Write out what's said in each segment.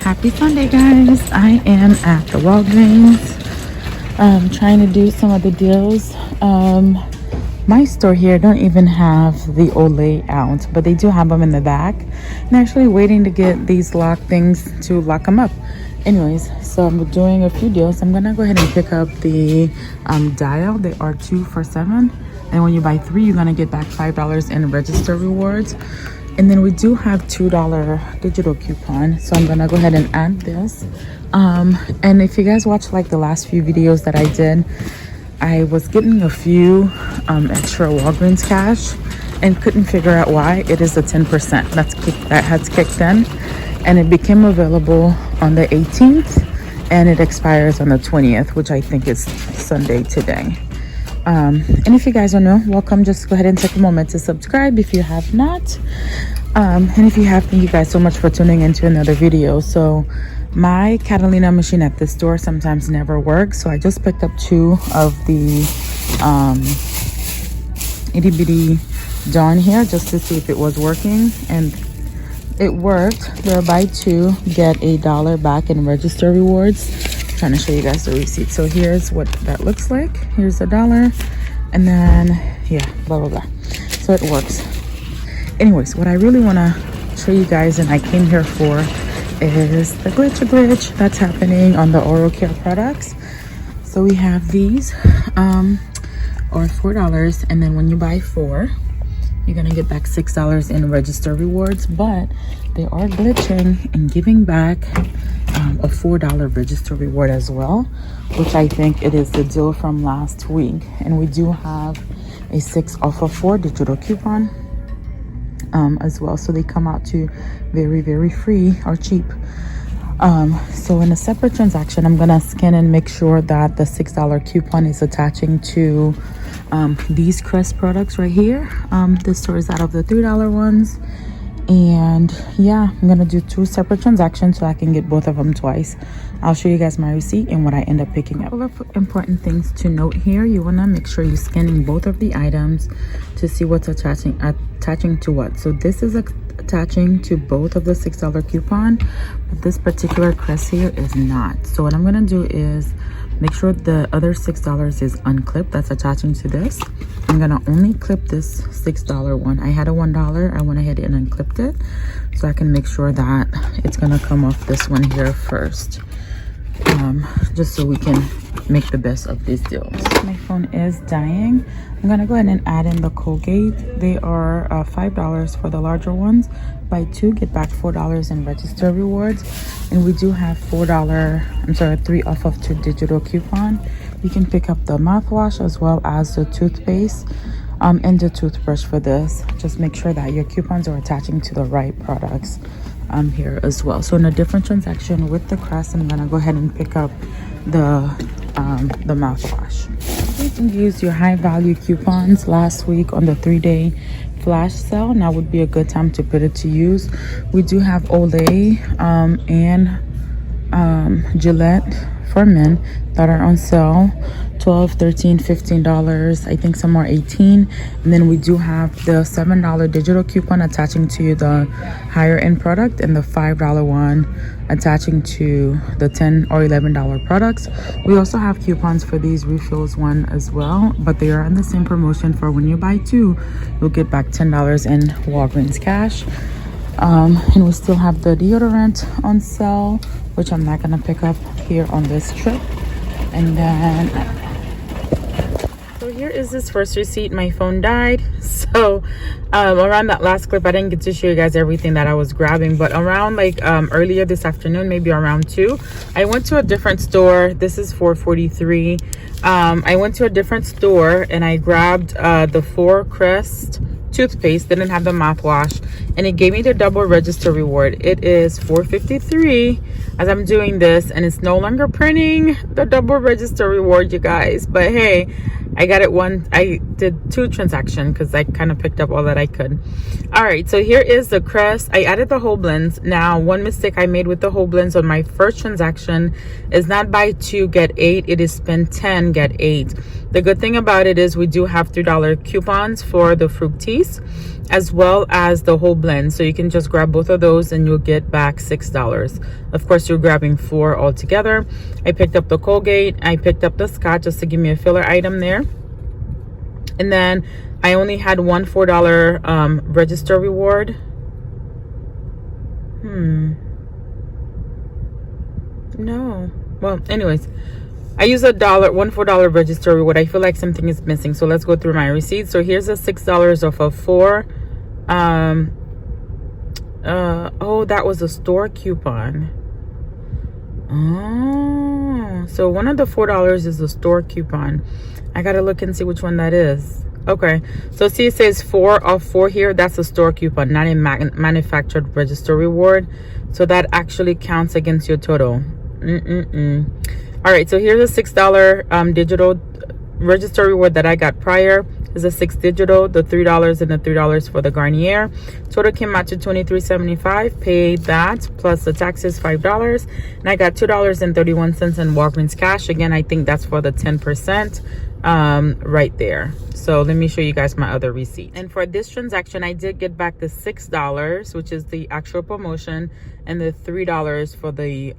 Happy Sunday, guys. I am at the Walgreens trying to do some of the deals. My store here don't even have the Olay out, but they do have them in the back. I'm actually waiting to get these lock things to lock them up. Anyways, so I'm doing a few deals. I'm gonna go ahead and pick up the dial. They are 2 for $7, and when you buy 3, you're gonna get back $5 in register rewards. And then we do have $2 digital coupon, so I'm gonna go ahead and add this. And if you guys watch like the last few videos that I did, I was getting a few extra Walgreens cash and couldn't figure out why. It is a 10% that has kicked in, and it became available on the 18th and it expires on the 20th, which I think is Sunday today. And if you guys are new, welcome. Just go ahead and take a moment to subscribe if you have not. And if you have, thank you guys so much for tuning into another video. So my Catalina machine at this store sometimes never works, so I just picked up 2 of the itty bitty Dawn here just to see if it was working, and it worked. They're buy 2 get $1 back in register rewards. Trying to show you guys the receipt. So here's what that looks like. Here's $1, and then yeah, blah blah blah. So it works. Anyways, what I really want to show you guys, and I came here for, is the glitch that's happening on the oral care products. So we have these are $4, and then when you buy 4, you're gonna get back $6 in register rewards, but they are glitching and giving back a $4 register reward as well, which I think it is the deal from last week. And we do have a 6 off of 4 digital coupon as well, so they come out to very free or cheap. So in a separate transaction, I'm gonna scan and make sure that the $6 coupon is attaching to these Crest products right here. This store is out of the $3 ones, and yeah, I'm gonna do 2 separate transactions so I can get both of them twice. I'll show you guys my receipt and what I end up picking up. A couple of important things to note here: you want to make sure you're scanning both of the items to see what's attaching to what. So this is attaching to both of the $6 coupon, but this particular Crest here is not. So what I'm gonna do is make sure the other $6 is unclipped that's attaching to this. I'm gonna only clip this $6 one. I had a $1, I went ahead and unclipped it so I can make sure that it's gonna come off this one here first, just so we can make the best of these deals. My phone is dying. I'm gonna go ahead and add in the Colgate. They are $5 for the larger ones. Buy 2 get back $4 in register rewards, and we do have $3 off of 2 digital coupon. You can pick up the mouthwash as well as the toothpaste and the toothbrush for this. Just make sure that your coupons are attaching to the right products here as well. So in a different transaction with the Crest, I'm gonna go ahead and pick up the mouthwash. You can use your high value coupons last week on the 3-day flash sale. Now would be a good time to put it to use. We do have Olay and Gillette for men that are on sale, $12, $13, $15. I think some are $18. And then we do have the $7 digital coupon attaching to the higher end product, and the $5 one attaching to the $10 or $11 products. We also have coupons for these refills one as well, but they are on the same promotion for when you buy 2, you'll get back $10 in Walgreens cash. And we still have the deodorant on sale, which I'm not gonna pick up here on this trip. And then so here is this first receipt. My phone died, so around that last clip I didn't get to show you guys everything that I was grabbing, but around like earlier this afternoon, maybe around 2, I went to a different store. This is $4.43. I went to a different store and I grabbed the 4 Crest toothpaste, didn't have the mouthwash, and it gave me the double register reward. It is $4.53 as I'm doing this, and it's no longer printing the double register reward, you guys. But hey, I got it I did 2 transactions because I kind of picked up all that I could. All right, so here is the Crest. I added the whole blends. Now, one mistake I made with the whole blends on my first transaction is not buy 2 get 8. It is spend 10 get 8. The good thing about it is we do have $3 coupons for the Fructis as well as the whole blend, so you can just grab both of those and you'll get back $6. Of course, you're grabbing 4 altogether. I picked up the Colgate, I picked up the Scotch just to give me a filler item there, and then I only had one $4 register reward. No, well, anyways, I use one $4 register reward. I feel like something is missing, so let's go through my receipts. So here's a $6 off of 4. Oh, that was a store coupon. Oh, so one of the $4 is a store coupon. I gotta look and see which one that is. Okay, so see, it says 4 off 4 here. That's a store coupon, not a manufactured register reward. So that actually counts against your total. All right, so here's a $6 digital register reward that I got prior. Is a 6 digital, the $3 and the $3 for the Garnier. Total came out to $23.75. Paid that plus the taxes $5, and I got $2.31 in Walgreens cash. Again, I think that's for the 10% right there. So let me show you guys my other receipt. And for this transaction, I did get back the $6, which is the actual promotion, and the $3 for the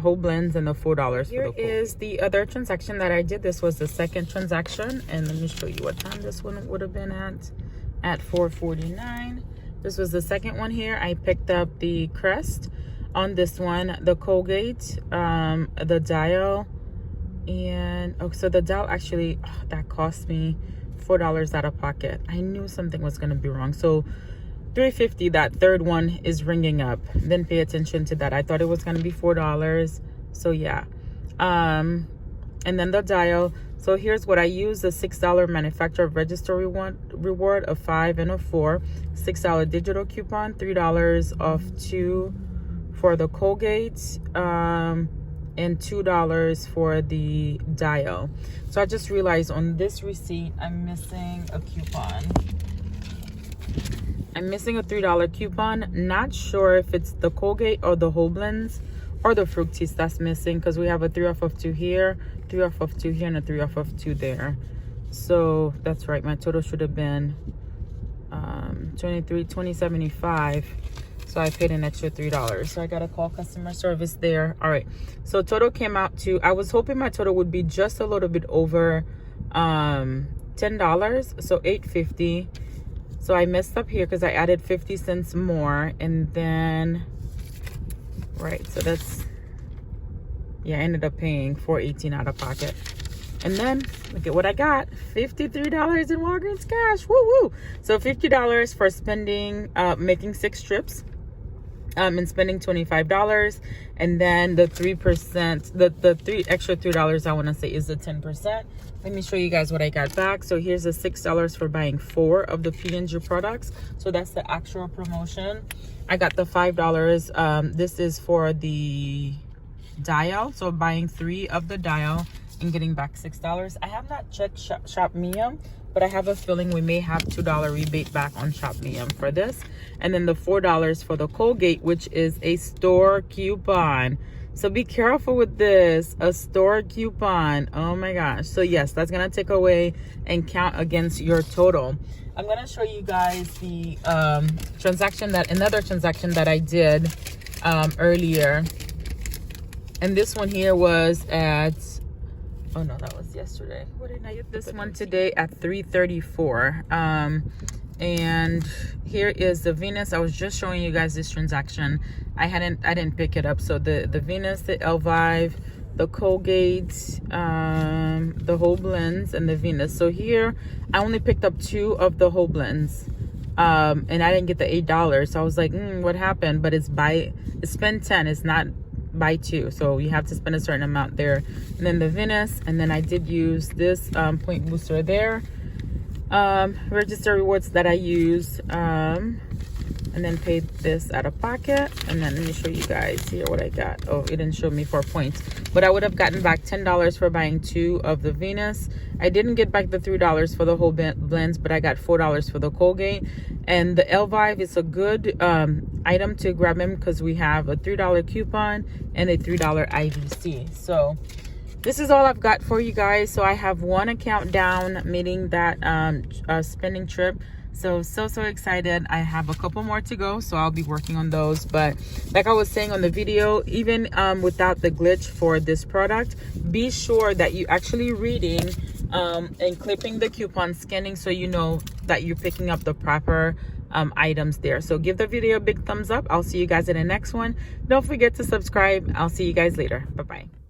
whole blends, and the $4 for the Here is the other transaction that I did. This was the second transaction, and let me show you what time this one would have been at 4:49. This was the second one here. I picked up the Crest on this one, the Colgate, the Dial, and so the Dial actually that cost me $4 out of pocket. I knew something was going to be wrong. So $3.50, that third one is ringing up. Didn't pay attention to that. I thought it was going to be $4. So yeah. And then the Dial. So here's what I use: the $6 manufacturer register reward, a 5 and a 4, $6 digital coupon, $3 off 2 for the Colgate, and $2 for the Dial. So I just realized on this receipt I'm missing a coupon. I'm missing a $3 coupon. Not sure if it's the Colgate or the whole blends or the Fructis that's missing, because we have a 3 off of 2 here, 3 off of 2 here, and a 3 off of 2 there. So that's right, my total should have been $20.75. So I paid an extra $3. So I gotta call customer service there. All right, so total came out to, I was hoping my total would be just a little bit over $10, so $8.50. So I messed up here because I added 50 cents more, and then right, so that's, yeah, I ended up paying $4.18 out of pocket. And then look at what I got, $53 in Walgreens cash. Woo woo. So $50 for spending, making 6 trips, and spending $25. And then the 3%, the extra $3 I want to say is the 10%. Let me show you guys what I got back. So here's the $6 for buying 4 of the P&G products. So that's the actual promotion. I got the $5. This is for the Dial. So buying 3 of the Dial and getting back $6. I have not checked Shop Medium, but I have a feeling we may have $2 rebate back on Shop Medium for this. And then the $4 for the Colgate, which is a store coupon. So be careful with this, a store coupon. Oh my gosh. So yes, that's gonna take away and count against your total. I'm gonna show you guys the another transaction that I did earlier. And this one here was at, oh no, that was yesterday. What did I get? This one today at 3:34. And here is the Venus. I was just showing you guys this transaction. I didn't pick it up. So the Venus, the Elvive, the Colgate, the whole blends, and the Venus. So here I only picked up 2 of the whole blends, and I didn't get the $8. So I was like, what happened? But it's spend 10, it's not buy 2, so you have to spend a certain amount there. And then the Venus, and then I did use this point booster there. Register rewards that I used, and then paid this out of pocket. And then let me show you guys here what I got. Oh, it didn't show me 4 points, but I would have gotten back $10 for buying 2 of the Venus. I didn't get back the $3 for the whole blends, but I got $4 for the Colgate. And the Elvive is a good item to grab in because we have a $3 coupon and a $3 IVC. So this is all I've got for you guys. So I have one account down, meeting that spending trip. So excited. I have a couple more to go, so I'll be working on those. But like I was saying on the video, even without the glitch for this product, be sure that you actually reading and clipping the coupon, scanning, so you know that you're picking up the proper items there. So give the video a big thumbs up. I'll see you guys in the next one. Don't forget to subscribe. I'll see you guys later. Bye bye.